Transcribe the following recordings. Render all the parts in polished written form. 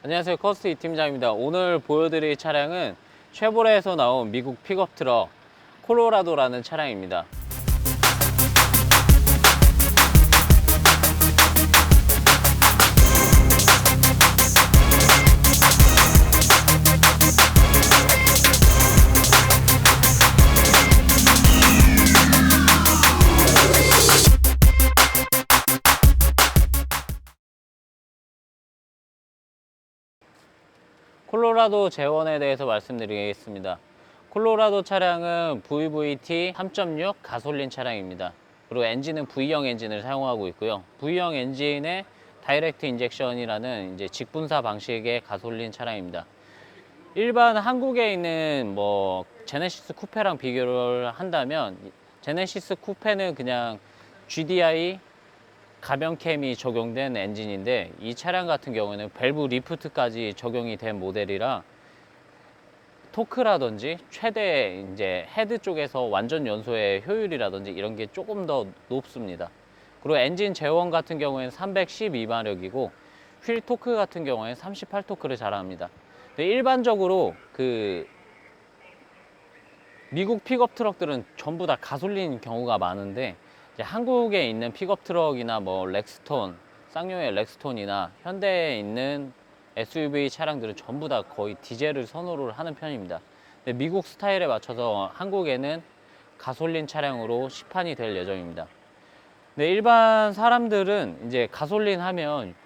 안녕하세요, 커스트 이 팀장입니다. 오늘 보여드릴 차량은 쉐보레에서 나온 미국 픽업 트럭 콜로라도라는 차량입니다. 콜로라도 제원에 대해서 말씀드리겠습니다. 콜로라도 차량은 VVT 3.6 가솔린 차량입니다. 그리고 엔진은 V형 엔진을 사용하고 있고요. V형 엔진에 다이렉트 인젝션이라는 이제 직분사 방식의 가솔린 차량입니다. 일반 한국에 있는 제네시스 쿠페랑 비교를 한다면 제네시스 쿠페는 그냥 GDI 가변캠이 적용된 엔진인데, 이 차량 같은 경우에는 밸브 리프트까지 적용이 된 모델이라 토크라든지 최대 이제 헤드 쪽에서 완전 연소의 효율이라든지 이런 게 조금 더 높습니다. 그리고 엔진 제원 같은 경우에는 312마력이고 휠 토크 같은 경우에는 38토크를 자랑합니다. 일반적으로 미국 픽업 트럭들은 전부 다 가솔린 경우가 많은데, 한국에 있는 픽업 트럭이나 렉스톤, 쌍용의 렉스톤이나 현대에 있는 SUV 차량들은 전부 다 거의 디젤을 선호를 하는 편입니다. 근데 미국 스타일에 맞춰서 한국에는 가솔린 차량으로 시판이 될 예정입니다. 근데 일반 사람들은 이제 가솔린 하면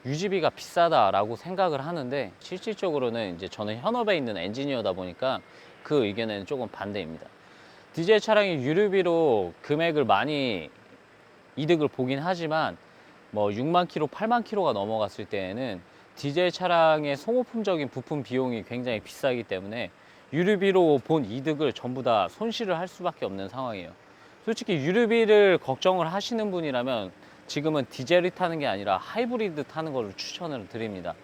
유지비가 비싸다라고 생각을 하는데, 실질적으로는 이제 저는 현업에 있는 엔지니어다 보니까 그 의견에는 조금 반대입니다. 디젤 차량이 유류비로 금액을 많이 이득을 보긴 하지만 6만 킬로, 8만 킬로가 넘어갔을 때에는 디젤 차량의 소모품적인 부품 비용이 굉장히 비싸기 때문에 유류비로 본 이득을 전부 다 손실을 할 수밖에 없는 상황이에요. 솔직히 유류비를 걱정을 하시는 분이라면 지금은 디젤을 타는 게 아니라 하이브리드 타는 것을 추천을 드립니다.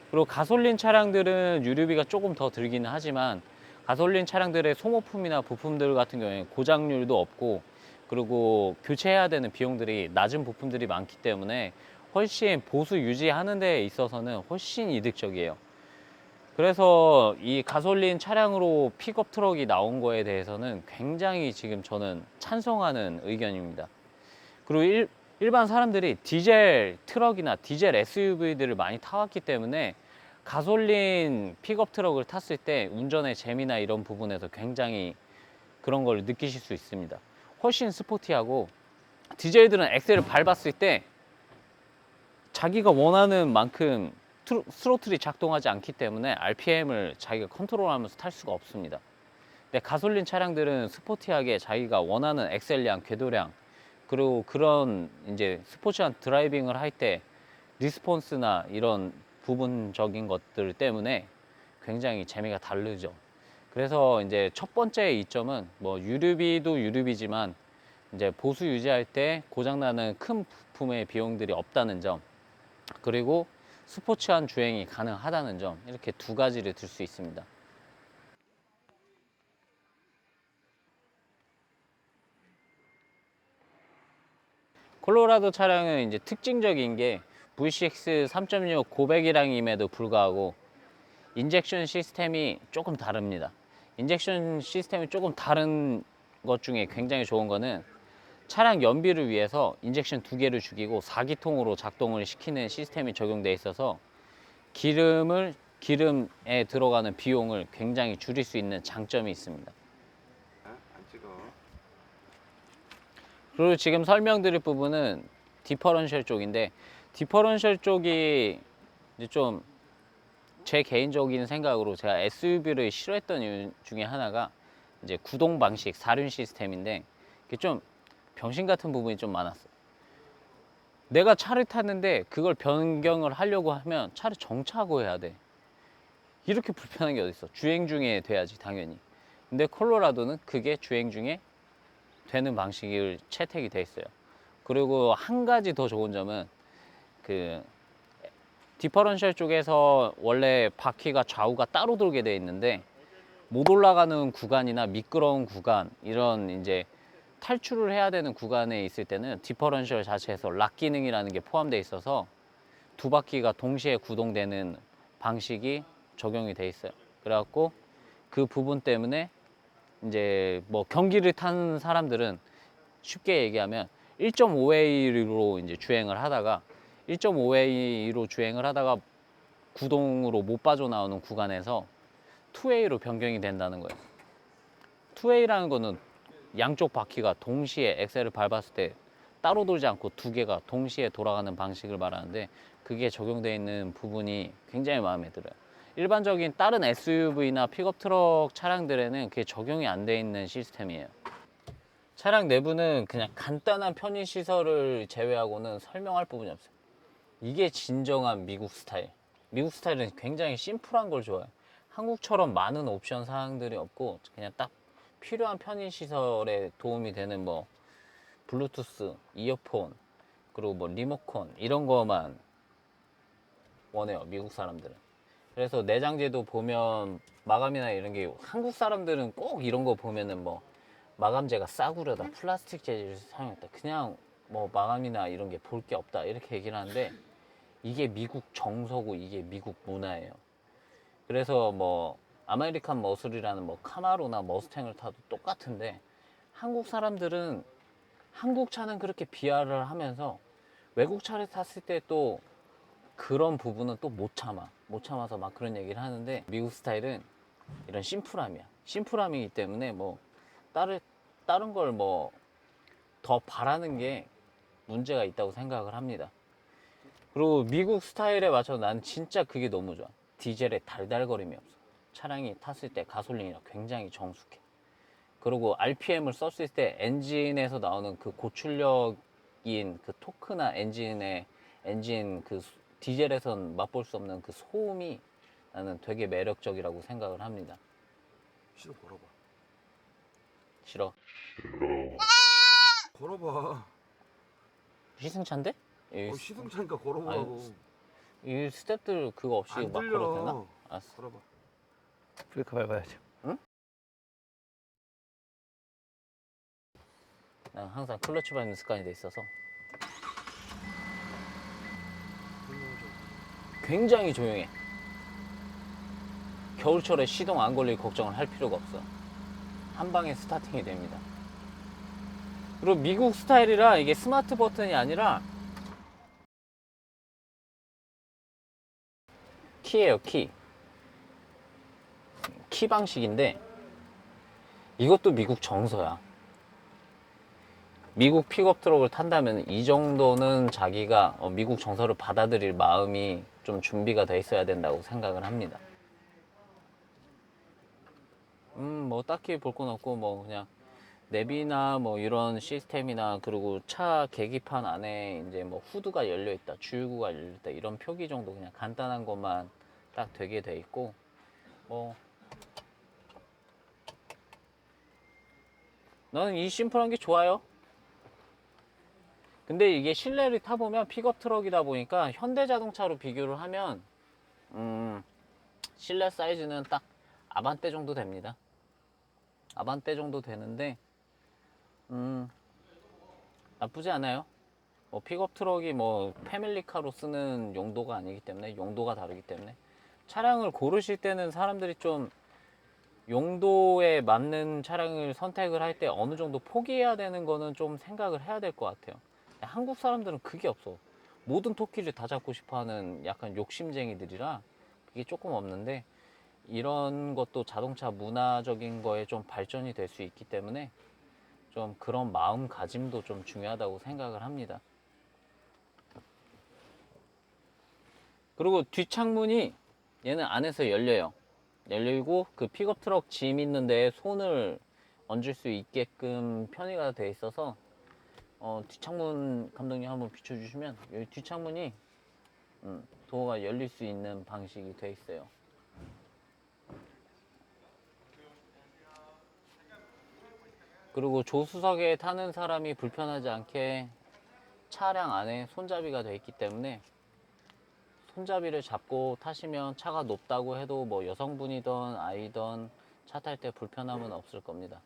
그리고 가솔린 차량들은 유류비가 조금 더 들기는 하지만 가솔린 차량들의 소모품이나 부품들 같은 경우에 고장률도 없고, 그리고 교체해야 되는 비용들이 낮은 부품들이 많기 때문에 훨씬 보수 유지하는 데 있어서는 훨씬 이득적이에요. 그래서 이 가솔린 차량으로 픽업 트럭이 나온 거에 대해서는 굉장히 지금 저는 찬성하는 의견입니다. 그리고 일반 사람들이 디젤 트럭이나 디젤 SUV들을 많이 타왔기 때문에 가솔린 픽업 트럭을 탔을 때 운전의 재미나 이런 부분에서 굉장히 그런 걸 느끼실 수 있습니다. 훨씬 스포티하고, 디젤들은 엑셀을 밟았을 때 자기가 원하는 만큼 스로틀이 작동하지 않기 때문에 RPM을 자기가 컨트롤하면서 탈 수가 없습니다. 근데 가솔린 차량들은 스포티하게 자기가 원하는 엑셀량, 궤도량, 그리고 그런 이제 스포츠한 드라이빙을 할 때 리스폰스나 이런 부분적인 것들 때문에 굉장히 재미가 다르죠. 그래서 이제 첫 번째 이점은 유류비도 유류비지만 이제 보수 유지할 때 고장나는 큰 부품의 비용들이 없다는 점, 그리고 스포츠한 주행이 가능하다는 점, 이렇게 두 가지를 들 수 있습니다. 콜로라도 차량은 이제 특징적인 게 V6 3.6 고배기량임에도 불구하고 인젝션 시스템이 조금 다릅니다. 인젝션 시스템이 조금 다른 것 중에 굉장히 좋은 거는 차량 연비를 위해서 인젝션 2개를 죽이고 4기통으로 작동을 시키는 시스템이 적용되어 있어서 기름에 들어가는 비용을 굉장히 줄일 수 있는 장점이 있습니다. 그리고 지금 설명드릴 부분은 디퍼런셜 쪽인데, 디퍼런셜 쪽이 이제 좀 제 개인적인 생각으로 제가 SUV를 싫어했던 이유 중에 하나가 이제 구동 방식, 사륜 시스템인데, 이게 좀 병신 같은 부분이 좀 많았어요. 내가 차를 탔는데 그걸 변경을 하려고 하면 차를 정차하고 해야 돼. 이렇게 불편한 게 어딨어. 주행 중에 돼야지 당연히. 근데 콜로라도는 그게 주행 중에 되는 방식을 채택이 돼 있어요. 그리고 한 가지 더 좋은 점은 디퍼런셜 쪽에서 원래 바퀴가 좌우가 따로 돌게 돼 있는데, 못 올라가는 구간이나 미끄러운 구간, 이런 이제 탈출을 해야 되는 구간에 있을 때는 디퍼런셜 자체에서 락 기능이라는 게 포함되어 있어서 두 바퀴가 동시에 구동되는 방식이 적용이 돼 있어요. 그래갖고 그 부분 때문에 이제 뭐 경기를 탄 사람들은 쉽게 얘기하면 1.5A로 이제 주행을 하다가 1.5A로 주행을 하다가 구동으로 못 빠져나오는 구간에서 2A로 변경이 된다는 거예요. 2A라는 거는 양쪽 바퀴가 동시에 엑셀을 밟았을 때 따로 돌지 않고 두 개가 동시에 돌아가는 방식을 말하는데, 그게 적용되어 있는 부분이 굉장히 마음에 들어요. 일반적인 다른 SUV나 픽업 트럭 차량들에는 그게 적용이 안 돼 있는 시스템이에요. 차량 내부는 그냥 간단한 편의시설을 제외하고는 설명할 부분이 없어요. 이게 진정한 미국 스타일. 미국 스타일은 굉장히 심플한 걸 좋아해요. 한국처럼 많은 옵션 사항들이 없고 그냥 딱 필요한 편의시설에 도움이 되는 뭐 블루투스, 이어폰, 그리고 뭐 리모컨 이런 거만 원해요, 미국 사람들은. 그래서 내장재도 보면 마감이나 이런 게, 한국 사람들은 꼭 이런 거 보면은 뭐 마감재가 싸구려다, 플라스틱 재질을 사용했다, 그냥 뭐 마감이나 이런 게 볼 게 없다 이렇게 얘기를 하는데, 이게 미국 정서고 이게 미국 문화예요. 그래서 뭐 아메리칸 머슬이라는 뭐 카마로나 머스탱을 타도 똑같은데, 한국 사람들은 한국 차는 그렇게 비하를 하면서 외국 차를 탔을 때 또 그런 부분은 또 못 참아서 막 그런 얘기를 하는데, 미국 스타일은 이런 심플함이야. 심플함이기 때문에 뭐 다른 걸 뭐 더 바라는 게 문제가 있다고 생각을 합니다. 그리고 미국 스타일에 맞춰서 나는 진짜 그게 너무 좋아. 디젤에 달달거림이 없어. 차량이 탔을 때 가솔린이라 굉장히 정숙해. 그리고 RPM을 썼을 때 엔진에서 나오는 그 고출력인 그 토크나 엔진 그 디젤에선 맛볼 수 없는 그 소음이 나는 되게 매력적이라고 생각을 합니다. 시동 걸어봐. 싫어. 걸어봐. 시승차인데? 시승차니까 걸어보라고. 이 스텝들 그거 없이 안 막 들려. 걸어도 되나? 알았어. 걸어봐. 브레이크 밟아야죠. 난 항상 클러치 밟는 습관이 돼 있어서 굉장히 조용해. 겨울철에 시동 안 걸릴 걱정을 할 필요가 없어. 한 방에 스타팅이 됩니다. 그리고 미국 스타일이라 이게 스마트 버튼이 아니라 키예요, 키. 키 방식인데 이것도 미국 정서야. 미국 픽업 트럭을 탄다면 이 정도는 자기가 미국 정서를 받아들일 마음이 좀 준비가 돼 있어야 된다고 생각을 합니다. 뭐 딱히 볼 건 없고 뭐 그냥 내비나 뭐 이런 시스템이나, 그리고 차 계기판 안에 이제 뭐 후드가 열려 있다, 주유구가 열려 있다 이런 표기 정도 그냥 간단한 것만 딱 되게 돼 있고, 뭐 나는 이 심플한 게 좋아요. 근데 이게 실내를 타보면 픽업 트럭이다 보니까 현대자동차로 비교를 하면 실내 사이즈는 딱 아반떼 정도 됩니다. 아반떼 정도 되는데 나쁘지 않아요. 뭐 픽업 트럭이 뭐 패밀리카로 쓰는 용도가 아니기 때문에, 용도가 다르기 때문에 차량을 고르실 때는 사람들이 좀 용도에 맞는 차량을 선택을 할 때 어느 정도 포기해야 되는 거는 좀 생각을 해야 될 것 같아요. 한국 사람들은 그게 없어. 모든 토끼를 다 잡고 싶어 하는 약간 욕심쟁이들이라 그게 조금 없는데, 이런 것도 자동차 문화적인 거에 좀 발전이 될 수 있기 때문에 좀 그런 마음가짐도 좀 중요하다고 생각을 합니다. 그리고 뒷창문이 얘는 안에서 열려요. 열리고 그 픽업 트럭 짐 있는 데에 손을 얹을 수 있게끔 편의가 돼 있어서 뒷창문 감독님 한번 비춰주시면, 여기 뒷창문이 도어가 열릴 수 있는 방식이 돼 있어요. 그리고 조수석에 타는 사람이 불편하지 않게 차량 안에 손잡이가 돼 있기 때문에 손잡이를 잡고 타시면 차가 높다고 해도 뭐 여성분이든 아이든 차 탈 때 불편함은 없을 겁니다.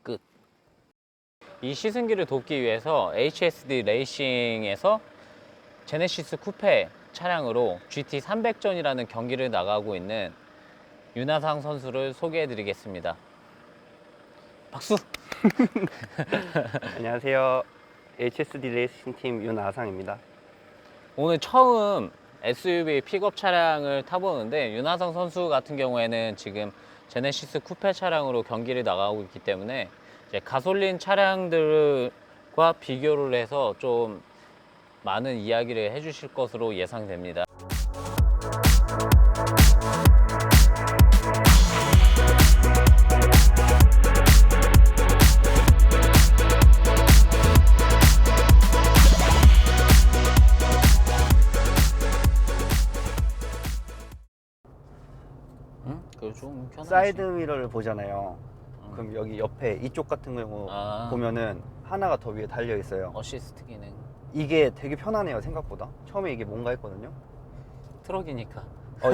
끝. 이 시승기를 돕기 위해서 HSD 레이싱에서 제네시스 쿠페 차량으로 GT 300전이라는 경기를 나가고 있는 윤하상 선수를 소개해 드리겠습니다. 박수! 안녕하세요. HSD 레이싱 팀 윤아상입니다. 오늘 처음 SUV 픽업 차량을 타보는데 윤하상 선수 같은 경우에는 지금 제네시스 쿠페 차량으로 경기를 나가고 있기 때문에 이제 가솔린 차량들과 비교를 해서 좀 많은 이야기를 해주실 것으로 예상됩니다. 응? 그거 좀 편하지. 사이드 미러를 보잖아요. 그럼 여기 옆에 이쪽 같은 경우 아. 보면은 하나가 더 위에 달려 있어요. 어시스트 기능. 이게 되게 편하네요, 생각보다. 처음에 이게 뭔가 했거든요. 트럭이니까.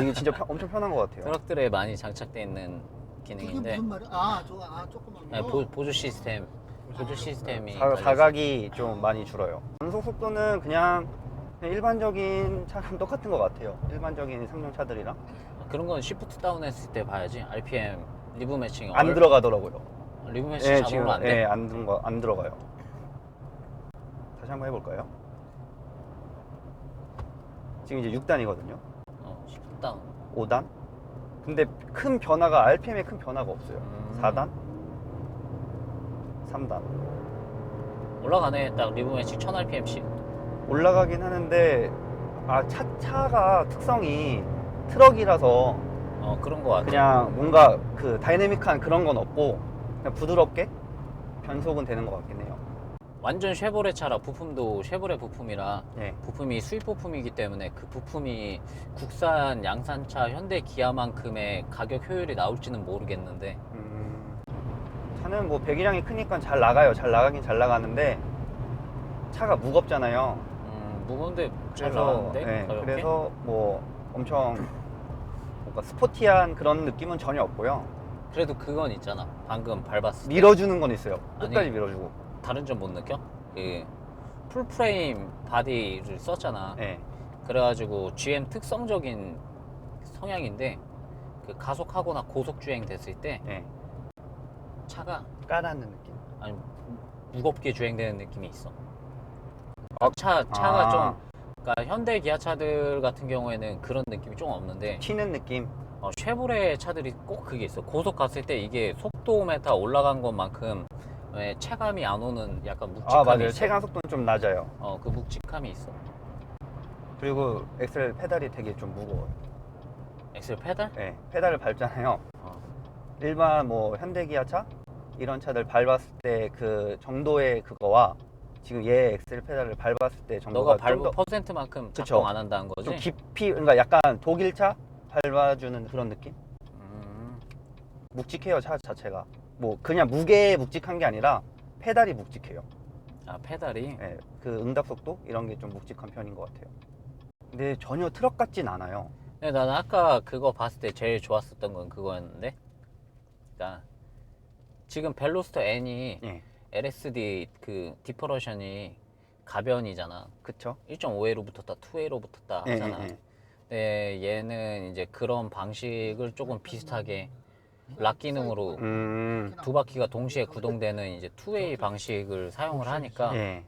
이게 진짜 엄청 편한 것 같아요. 트럭들에 많이 장착되어 있는 그게 기능인데 무슨 말이야? 아, 저거 조그만 네, 거. 보조 시스템. 보조 시스템이 사각이 좀 많이 줄어요. 변속 속도는 그냥 일반적인 차랑 똑같은 것 같아요. 일반적인 상용차들이랑 그런 건 시프트 다운 했을 때 봐야지. RPM 리브 매칭 안 들어가더라고요. 리브 매칭 잡으면 안 돼? 안 들어가요. 다시 한번 해볼까요? 지금 이제 6단이거든요. 시프트 다운. 5단? 근데 큰 변화가, RPM에 큰 변화가 없어요. 4단? 3단. 올라가네. 딱 리브 매칭 1000rpm씩. 올라가긴 하는데, 차가 특성이 트럭이라서 그런 거 같아. 그냥 뭔가 그 다이내믹한 그런 건 없고, 그냥 부드럽게 변속은 되는 것 같긴 해요. 완전 쉐보레 차라 부품도 쉐보레 부품이라 네. 부품이 수입 부품이기 때문에 그 부품이 국산 양산차 현대 기아만큼의 가격 효율이 나올지는 모르겠는데 차는 뭐 배기량이 크니까 잘 나가요. 잘 나가긴 잘 나가는데 차가 무겁잖아요. 무거운데 잘 그래서 나가는데 네, 가볍게? 그래서 뭐 엄청 뭔가 스포티한 그런 느낌은 전혀 없고요. 그래도 그건 있잖아. 방금 밟았을 때 밀어주는 건 있어요. 끝까지 아니. 밀어주고. 다른 점 못 느껴? 그 풀프레임 바디를 썼잖아. 네. 그래가지고 GM 특성적인 성향인데 그 가속하거나 고속 주행 됐을 때 네. 차가 까라는 느낌. 아니 무겁게 주행되는 느낌이 있어. 아, 차가 좀 그러니까 현대 기아차들 같은 경우에는 그런 느낌이 좀 없는데 튀는 느낌. 쉐보레 차들이 꼭 그게 있어. 고속 갔을 때 이게 속도메타 올라간 것만큼 체감이 안 오는 약간 묵직함이 맞아요. 있어. 체감 속도는 좀 낮아요. 그 묵직함이 있어. 그리고 엑셀 페달이 되게 좀 무거워요. 엑셀 페달? 네. 페달을 밟잖아요. 어. 일반 뭐 현대 기아차 이런 차들 밟았을 때 그 정도의 그거와 지금 얘 엑셀 페달을 밟았을 때 정도가 너가 밟은 좀 더 퍼센트만큼 그쵸. 작동 안 한다는 거지? 좀 깊이, 그러니까 약간 독일차 밟아주는 그런 느낌? 묵직해요, 차 자체가. 뭐 그냥 무게 묵직한 게 아니라 페달이 묵직해요. 페달이? 네, 그 응답 속도 이런 게 좀 묵직한 편인 것 같아요. 근데 전혀 트럭 같진 않아요. 근데 나는 아까 그거 봤을 때 제일 좋았었던 건 그거였는데, 그러니까 지금 벨로스터 N이 예, LSD 그 디퍼러션이 가변이잖아. 그쵸? 1.5A로 붙었다 2A로 붙었다 예, 하잖아. 예, 예. 근데 얘는 이제 그런 방식을 조금 비슷하게 락 기능으로 두 바퀴가 동시에 구동되는 이제 2A 방식을 사용을 하니까 예.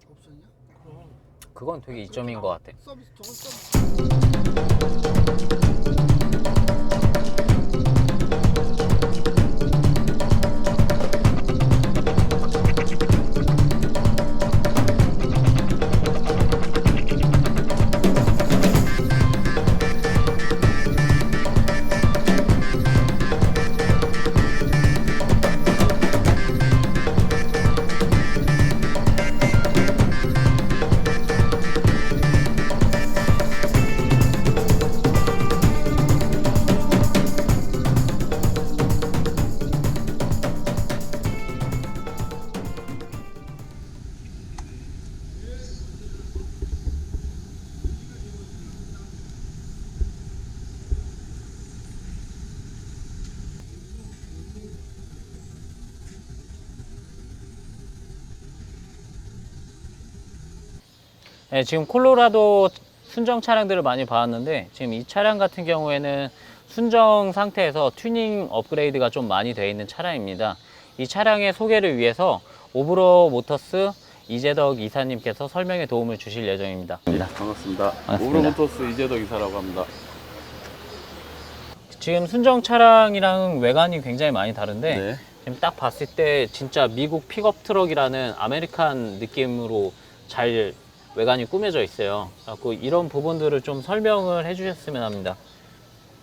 없었냐? 그럼 그건 되게 이점인 것 같아. 서비스 저건 서비스. 네, 지금 콜로라도 순정 차량들을 많이 봐왔는데 지금 이 차량 같은 경우에는 순정 상태에서 튜닝 업그레이드가 좀 많이 되어 있는 차량입니다. 이 차량의 소개를 위해서 오브로 모터스 이재덕 이사님께서 설명에 도움을 주실 예정입니다. 반갑습니다. 반갑습니다. 오브로모터스 이재덕 이사라고 합니다. 지금 순정 차량이랑 외관이 굉장히 많이 다른데 네. 지금 딱 봤을 때 진짜 미국 픽업 트럭이라는 아메리칸 느낌으로 잘 외관이 꾸며져 있어요. 그래서 이런 부분들을 좀 설명을 해주셨으면 합니다.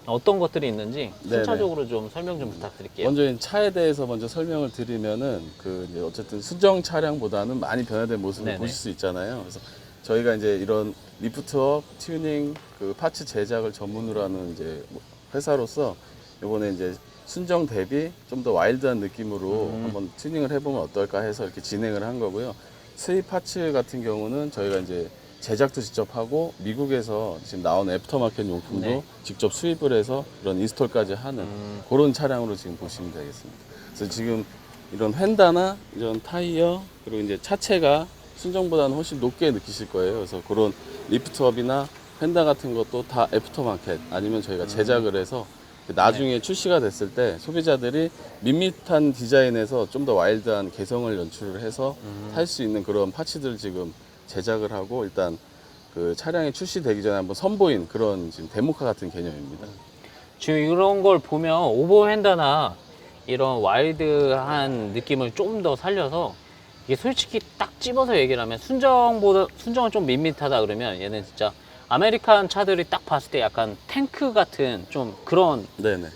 어떤 것들이 있는지 네네. 순차적으로 좀 설명 좀 부탁드릴게요. 먼저 차에 대해서 먼저 설명을 드리면은 이제 어쨌든 순정 차량보다는 많이 변화된 모습을 네네. 보실 수 있잖아요. 그래서 저희가 이제 이런 리프트업, 튜닝, 파츠 제작을 전문으로 하는 이제 회사로서 이번에 이제 순정 대비 좀 더 와일드한 느낌으로 한번 튜닝을 해보면 어떨까 해서 이렇게 진행을 한 거고요. 수입 파츠 같은 경우는 저희가 이제 제작도 직접 하고 미국에서 지금 나온 애프터마켓 용품도 네. 직접 수입을 해서 이런 인스톨까지 하는 그런 차량으로 지금 보시면 되겠습니다. 그래서 지금 이런 휀다나 이런 타이어 그리고 이제 차체가 순정보다는 훨씬 높게 느끼실 거예요. 그래서 그런 리프트업이나 휀다 같은 것도 다 애프터마켓 아니면 저희가 제작을 해서 나중에 출시가 됐을 때 소비자들이 밋밋한 디자인에서 좀 더 와일드한 개성을 연출을 해서 살 수 있는 그런 파츠들을 지금 제작을 하고 일단 그 차량이 출시되기 전에 한번 선보인 그런 지금 데모카 같은 개념입니다. 지금 이런 걸 보면 오버핸드나 이런 와일드한 느낌을 좀 더 살려서 이게 솔직히 딱 집어서 얘기를 하면 순정은 좀 밋밋하다 그러면 얘는 진짜 아메리칸 차들이 딱 봤을 때 약간 탱크 같은 좀 그런 네네.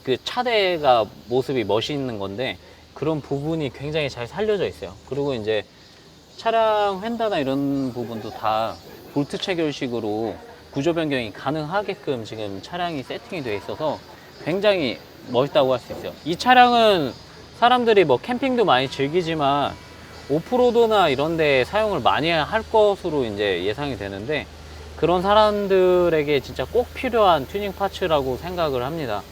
그 차대가 모습이 멋있는 건데 그런 부분이 굉장히 잘 살려져 있어요. 그리고 이제 차량 휀다나 이런 부분도 다 볼트 체결식으로 구조 변경이 가능하게끔 지금 차량이 세팅이 되어 있어서 굉장히 멋있다고 할 수 있어요. 이 차량은 사람들이 뭐 캠핑도 많이 즐기지만 오프로드나 이런 데 사용을 많이 할 것으로 이제 예상이 되는데 그런 사람들에게 진짜 꼭 필요한 튜닝 파츠라고 생각을 합니다.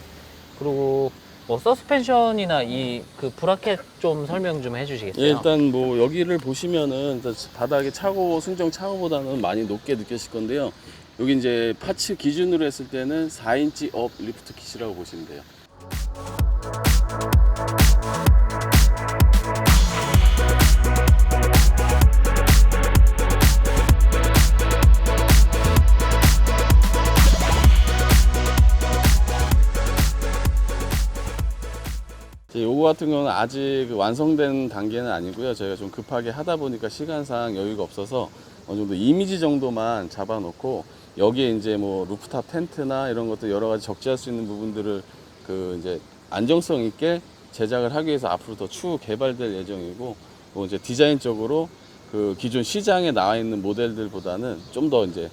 그리고 뭐 서스펜션이나 이 그 브라켓 좀 설명 좀 해주시겠어요? 예, 일단 뭐 여기를 보시면은 일단 바닥에 차고 순정 차고보다는 많이 높게 느끼실 건데요. 여기 이제 파츠 기준으로 했을 때는 4인치 업 리프트 킷이라고 보시면 돼요. 요거 같은 경우는 아직 완성된 단계는 아니고요. 저희가 좀 급하게 하다 보니까 시간상 여유가 없어서 어느 정도 이미지 정도만 잡아놓고 여기에 이제 뭐 루프탑 텐트나 이런 것들 여러 가지 적재할 수 있는 부분들을 이제 안정성 있게 제작을 하기 위해서 앞으로 더 추후 개발될 예정이고 뭐 이제 디자인적으로 그 기존 시장에 나와 있는 모델들보다는 좀 더 이제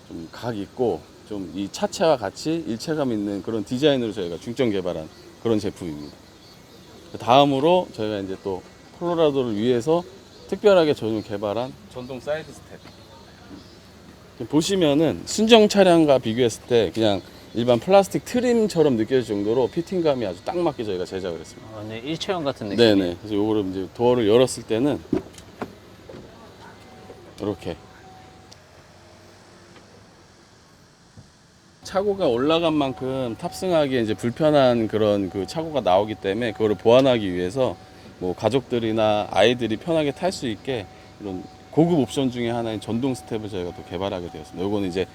좀 각 있고 좀 이 차체와 같이 일체감 있는 그런 디자인으로 저희가 중점 개발한 그런 제품입니다. 다음으로 저희가 이제 또 콜로라도를 위해서 특별하게 전용 개발한 전동 사이드 스텝. 보시면은 순정 차량과 비교했을 때 그냥 일반 플라스틱 트림처럼 느껴질 정도로 피팅감이 아주 딱 맞게 저희가 제작을 했습니다. 네, 일체형 같은 느낌. 네네. 그래서 요거를 이제 도어를 열었을 때는 이렇게 차고가 올라간 만큼 탑승하기에 이제 불편한 그런 그 차고가 나오기 때문에 그거를 보완하기 위해서 뭐 가족들이나 아이들이 편하게 탈 수 있게 이런 고급 옵션 중에 하나인 전동 스텝을 저희가 또 개발하게 되었습니다. 요거는 이제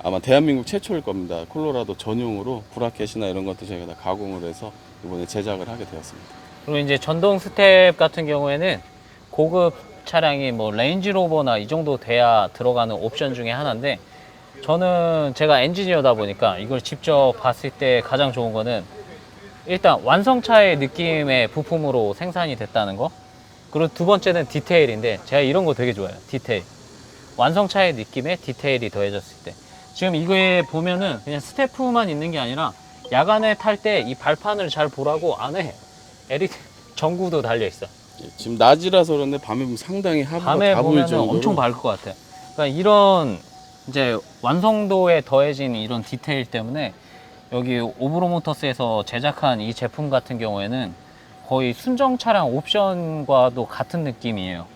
아마 대한민국 최초일 겁니다. 콜로라도 전용으로 브라켓이나 이런 것도 저희가 다 가공을 해서 이번에 제작을 하게 되었습니다. 그리고 이제 전동 스텝 같은 경우에는 고급 차량이 뭐 레인지로버나 이 정도 돼야 들어가는 옵션 중에 하나인데 저는 제가 엔지니어다 보니까 이걸 직접 봤을 때 가장 좋은 거는 일단 완성차의 느낌의 부품으로 생산이 됐다는 거. 그리고 두 번째는 디테일인데 제가 이런 거 되게 좋아해요. 디테일. 완성차의 느낌에 디테일이 더해졌을 때. 지금 이거에 보면은 그냥 스태프만 있는 게 아니라 야간에 탈 때 이 발판을 잘 보라고 안에 LED 전구도 달려 있어. 지금 낮이라서 그런데 밤에 보면 상당히 하부가 밤에 다 보일 보면 정도로 엄청 밝을 것 같아. 그러니까 이런 이제 완성도에 더해진 이런 디테일 때문에 여기 오브로모터스에서 제작한 이 제품 같은 경우에는 거의 순정 차량 옵션과도 같은 느낌이에요.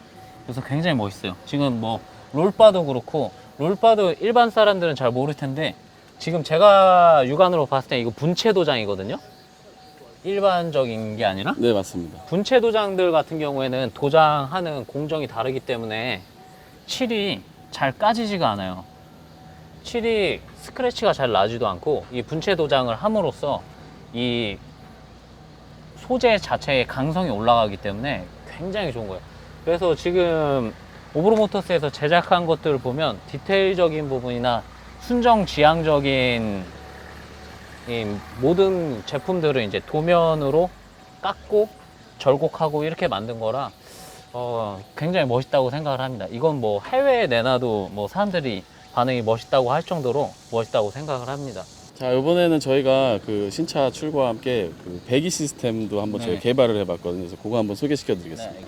그래서 굉장히 멋있어요. 지금 뭐 롤바도 그렇고 롤바도 일반 사람들은 잘 모를 텐데 지금 제가 육안으로 봤을 때 이거 분체 도장이거든요. 일반적인 게 아니라 네, 맞습니다. 분체 도장들 같은 경우에는 도장하는 공정이 다르기 때문에 칠이 잘 까지지가 않아요. 칠이 스크래치가 잘 나지도 않고 이 분체 도장을 함으로써 이 소재 자체의 강성이 올라가기 때문에 굉장히 좋은 거예요. 그래서 지금 오브로모터스에서 제작한 것들을 보면 디테일적인 부분이나 순정지향적인 이 모든 제품들을 이제 도면으로 깎고 절곡하고 이렇게 만든 거라 굉장히 멋있다고 생각을 합니다. 이건 뭐 해외에 내놔도 뭐 사람들이 반응이 멋있다고 할 정도로 멋있다고 생각을 합니다. 자, 이번에는 저희가 그 신차 출고와 함께 그 배기 시스템도 한번 네. 저희 개발을 해봤거든요. 그래서 그거 한번 소개시켜 드리겠습니다. 네.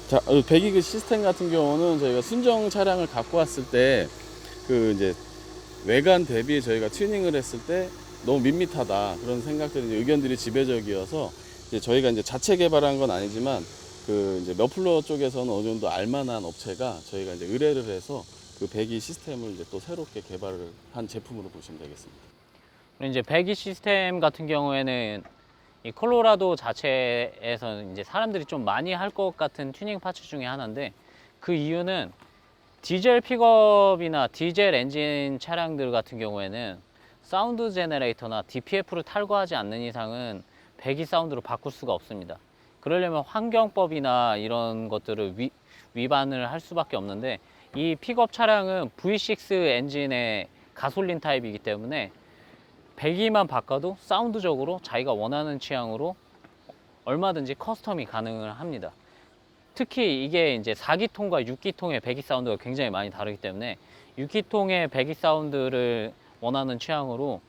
자, 배기 그 시스템 같은 경우는 저희가 순정 차량을 갖고 왔을 때 그 이제 외관 대비 저희가 튜닝을 했을 때 너무 밋밋하다 그런 생각들이 이제 의견들이 지배적이어서 이제 저희가 이제 자체 개발한 건 아니지만 그 이제 머플러 쪽에서는 어느 정도 알만한 업체가 저희가 이제 의뢰를 해서 그 배기 시스템을 이제 또 새롭게 개발을 한 제품으로 보시면 되겠습니다. 그리고 이제 배기 시스템 같은 경우에는 이 콜로라도 자체에서는 이제 사람들이 좀 많이 할 것 같은 튜닝 파츠 중에 하나인데 그 이유는 디젤 픽업이나 디젤 엔진 차량들 같은 경우에는 사운드 제너레이터나 DPF를 탈거하지 않는 이상은 배기 사운드로 바꿀 수가 없습니다. 그러려면 환경법이나 이런 것들을 위반을 할 수밖에 없는데 이 픽업 차량은 V6 엔진의 가솔린 타입이기 때문에 배기만 바꿔도 사운드적으로 자기가 원하는 취향으로 얼마든지 커스텀이 가능을 합니다. 특히 이게 이제 4기통과 6기통의 배기 사운드가 굉장히 많이 다르기 때문에 6기통의 배기 사운드를 원하는 취향으로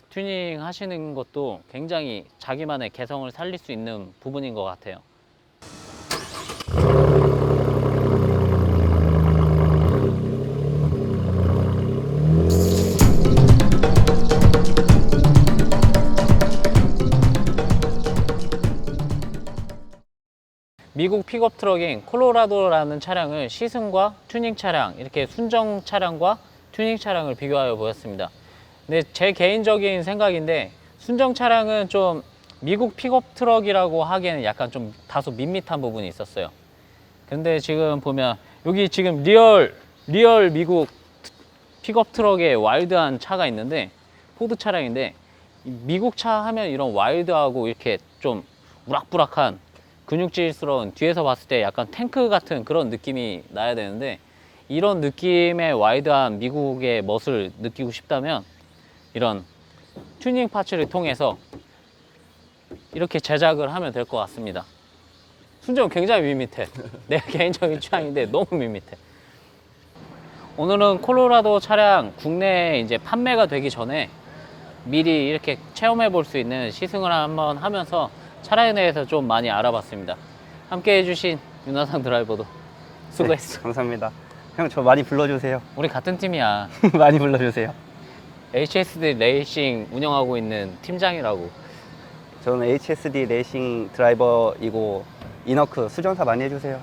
튜닝 하시는 것도 굉장히 자기만의 개성을 살릴 수 있는 부분인 것 같아요. 미국 픽업 트럭인 콜로라도라는 차량을 시승과 튜닝 차량, 이렇게 순정 차량과 튜닝 차량을 비교하여 보였습니다. 근데 제 개인적인 생각인데 순정 차량은 좀 미국 픽업 트럭이라고 하기에는 약간 좀 다소 밋밋한 부분이 있었어요. 근데 지금 보면 여기 지금 리얼 미국 픽업 트럭에 와일드한 차가 있는데 포드 차량인데 미국 차 하면 이런 와일드하고 이렇게 좀 우락부락한 근육질스러운 뒤에서 봤을 때 약간 탱크 같은 그런 느낌이 나야 되는데 이런 느낌의 와이드한 미국의 멋을 느끼고 싶다면 이런 튜닝 파츠를 통해서 이렇게 제작을 하면 될 것 같습니다. 순정은 굉장히 밋밋해. 내 개인적인 취향인데 너무 밋밋해. 오늘은 콜로라도 차량 국내에 이제 판매가 되기 전에 미리 이렇게 체험해 볼 수 있는 시승을 한번 하면서 차량에 대해서 좀 많이 알아봤습니다. 함께 해주신 윤하상 드라이버도 수고했어. 네, 감사합니다. 형 저 많이 불러주세요. 우리 같은 팀이야. 많이 불러주세요. HSD 레이싱 운영하고 있는 팀장이라고. 저는 HSD 레이싱 드라이버이고 이너크 수정사 많이 해주세요.